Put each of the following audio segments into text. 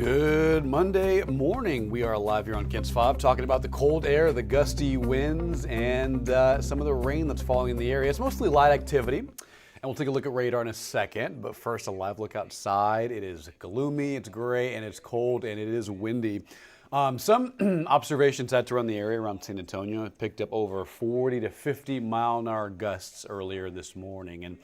Good Monday morning. We are live here on Kent's Fob talking about the cold air, the gusty winds, and some of the rain that's falling in the area. It's mostly light activity, and we'll take a look at radar in a second. But first, a live look outside. It is gloomy, it's gray, and it's cold, and it is windy. Some observations had to run the area around San Antonio. It picked up over 40 to 50 mile an hour gusts earlier this morning. And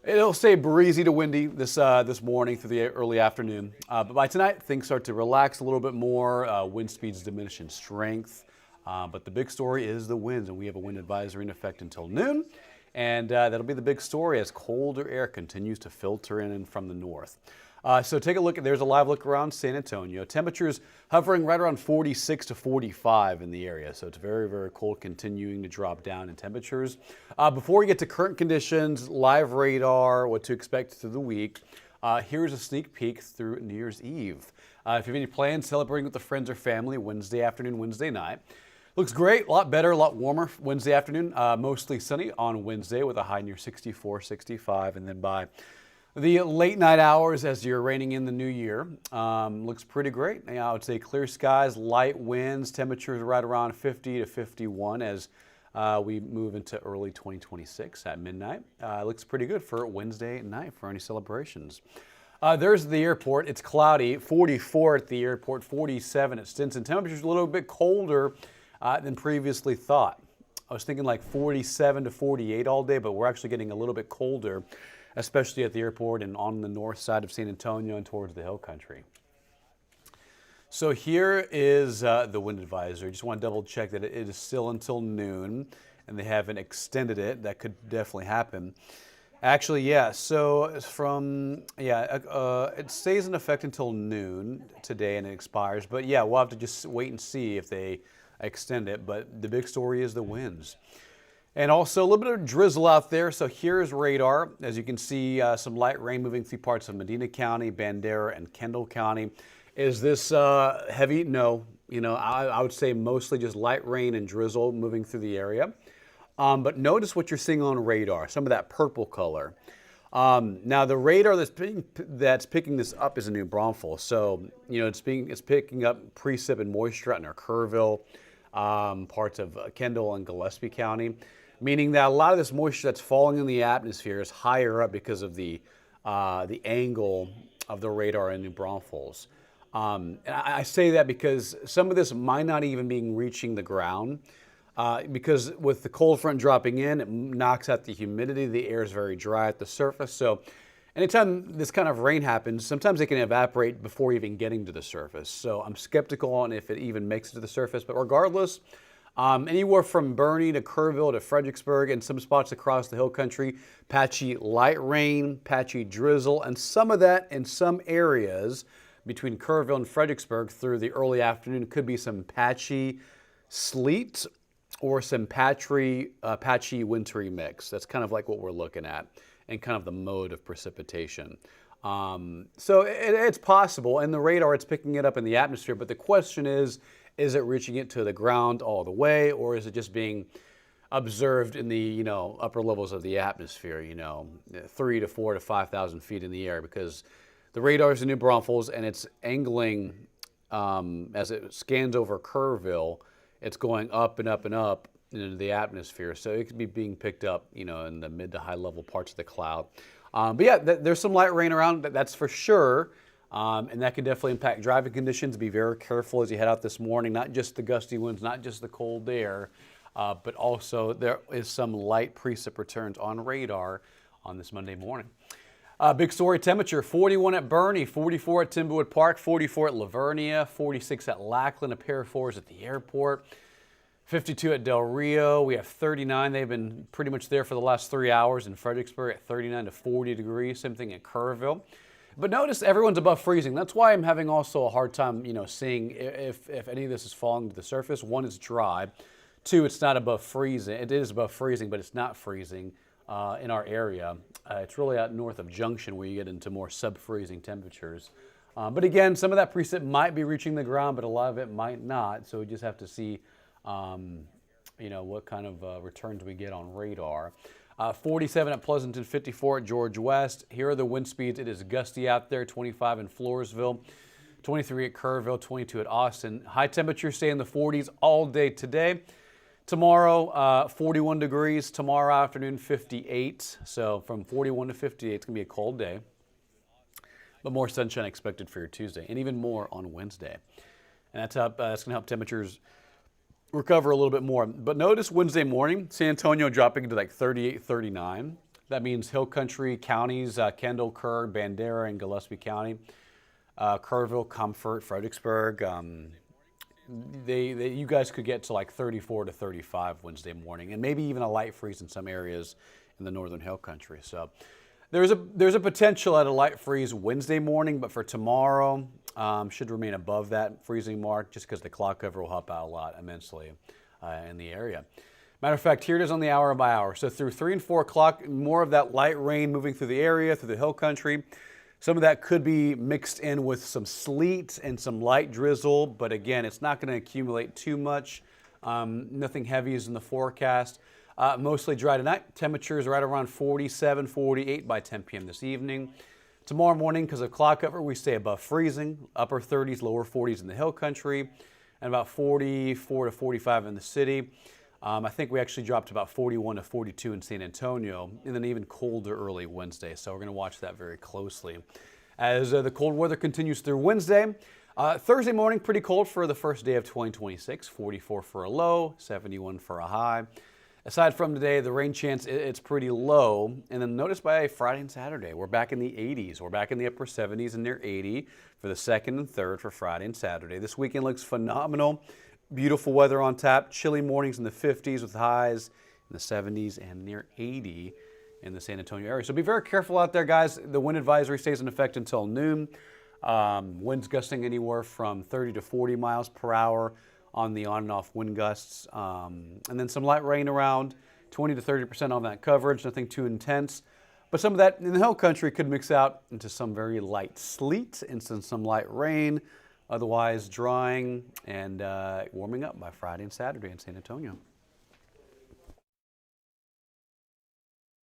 it'll stay breezy to windy this morning through the early afternoon. But by tonight, things start to relax a little bit more. Wind speeds diminish in strength. But the big story is the winds, and we have a wind advisory in effect until noon. And that'll be the big story as colder air continues to filter in from the north. So take a look. There's a live look around San Antonio. Temperatures hovering right around 46 to 45 in the area. So it's very, very cold, continuing to drop down in temperatures. Before we get to current conditions, live radar, what to expect through the week, here's a sneak peek through New Year's Eve. If you have any plans celebrating with the friends or family, Wednesday afternoon, Wednesday night. Looks great, a lot better, a lot warmer Wednesday afternoon. Mostly sunny on Wednesday with a high near 64, 65, and then by the late night hours as you're reining in the new year, looks pretty great. I would say clear skies, light winds, temperatures right around 50 to 51 as we move into early 2026 at midnight. Looks pretty good for Wednesday night for any celebrations. There's the airport. It's cloudy, 44 at the airport, 47 at Stinson. Temperatures a little bit colder than previously thought. I was thinking like 47 to 48 all day, but we're actually getting a little bit colder, especially at the airport and on the north side of San Antonio and towards the hill country. So here is the wind advisory. Just want to double check that it is still until noon and they haven't extended it. That could definitely happen. Actually, yeah, so it stays in effect until noon today and it expires. But yeah, we'll have to just wait and see if they extend it. But the big story is the winds. And also a little bit of drizzle out there. So here's radar. As you can see, some light rain moving through parts of Medina County, Bandera, and Kendall County. Is this heavy? No. I would say mostly just light rain and drizzle moving through the area. But notice what you're seeing on radar, some of that purple color. Now the radar that's picking this up is in New Braunfels. So, it's picking up precip and moisture out in our Kerrville, parts of Kendall and Gillespie County, meaning that a lot of this moisture that's falling in the atmosphere is higher up because of the angle of the radar in New Braunfels. And I say that because some of this might not even be reaching the ground because with the cold front dropping in, it knocks out the humidity. The air is very dry at the surface. So anytime this kind of rain happens, sometimes it can evaporate before even getting to the surface. So I'm skeptical on if it even makes it to the surface. But regardless, anywhere from Bernie to Kerrville to Fredericksburg and some spots across the hill country, patchy light rain, patchy drizzle, and some of that in some areas between Kerrville and Fredericksburg through the early afternoon could be some patchy sleet or some patchy wintry mix. That's kind of like what we're looking at and kind of the mode of precipitation. So it's possible, and the radar, it's picking it up in the atmosphere, but the question is it reaching it to the ground all the way, or is it just being observed in the upper levels of the atmosphere, 3 to 4 to 5,000 feet in the air, because the radar is in New Braunfels and it's angling as it scans over Kerrville. It's going up and up and up into the atmosphere, so it could be being picked up, in the mid to high level parts of the cloud. But yeah, there's some light rain around, that's for sure. And that can definitely impact driving conditions. Be very careful as you head out this morning, not just the gusty winds, not just the cold air, but also there is some light precip returns on radar on this Monday morning. Big story temperature, 41 at Bernie, 44 at Timberwood Park, 44 at Lavernia, 46 at Lackland, a pair of 4s at the airport, 52 at Del Rio. We have 39. They've been pretty much there for the last 3 hours in Fredericksburg at 39 to 40 degrees, same thing at Kerrville. But notice everyone's above freezing. That's why I'm having also a hard time, seeing if any of this is falling to the surface. One, it's dry. Two, it's not above freezing. It is above freezing, but it's not freezing in our area. It's really out north of Junction where you get into more sub-freezing temperatures. But again, some of that precip might be reaching the ground, but a lot of it might not. So we just have to see, what kind of returns we get on radar. 47 at Pleasanton, 54 at George West. Here are the wind speeds. It is gusty out there, 25 in Floresville, 23 at Kerrville, 22 at Austin. High temperatures stay in the 40s all day today. Tomorrow, 41 degrees. Tomorrow afternoon, 58. So from 41 to 58, it's going to be a cold day. But more sunshine expected for your Tuesday, and even more on Wednesday. And that's going to help temperatures recover a little bit more. But notice Wednesday morning, San Antonio dropping into like 38, 39. That means Hill Country counties, Kendall, Kerr, Bandera, and Gillespie County, Kerrville, Comfort, Fredericksburg. You guys could get to like 34 to 35 Wednesday morning, and maybe even a light freeze in some areas in the northern Hill Country. So there's a potential at a light freeze Wednesday morning, but for tomorrow, should remain above that freezing mark just because the cloud cover will help out a lot immensely in the area. Matter of fact, here it is on the hour by hour. So through 3 and 4 o'clock, more of that light rain moving through the area, through the Hill Country. Some of that could be mixed in with some sleet and some light drizzle, but again, it's not going to accumulate too much. Nothing heavy is in the forecast. Mostly dry tonight. Temperatures right around 47, 48 by 10 p.m. this evening. Tomorrow morning, because of cloud cover, we stay above freezing. Upper 30s, lower 40s in the Hill Country, and about 44 to 45 in the city. I think we actually dropped about 41 to 42 in San Antonio, and then even colder early Wednesday. So we're going to watch that very closely. As the cold weather continues through Wednesday, Thursday morning, pretty cold for the first day of 2026, 44 for a low, 71 for a high. Aside from today, the rain chance, it's pretty low. And then notice by Friday and Saturday, we're back in the 80s. We're back in the upper 70s and near 80 for the 2nd and 3rd for Friday and Saturday. This weekend looks phenomenal. Beautiful weather on tap. Chilly mornings in the 50s with highs in the 70s and near 80 in the San Antonio area. So be very careful out there, guys. The wind advisory stays in effect until noon. Winds gusting anywhere from 30 to 40 miles per hour on the on and off wind gusts. And then some light rain around, 20 to 30% on that coverage, nothing too intense. But some of that in the Hill Country could mix out into some very light sleet and some light rain. Otherwise drying and warming up by Friday and Saturday in San Antonio.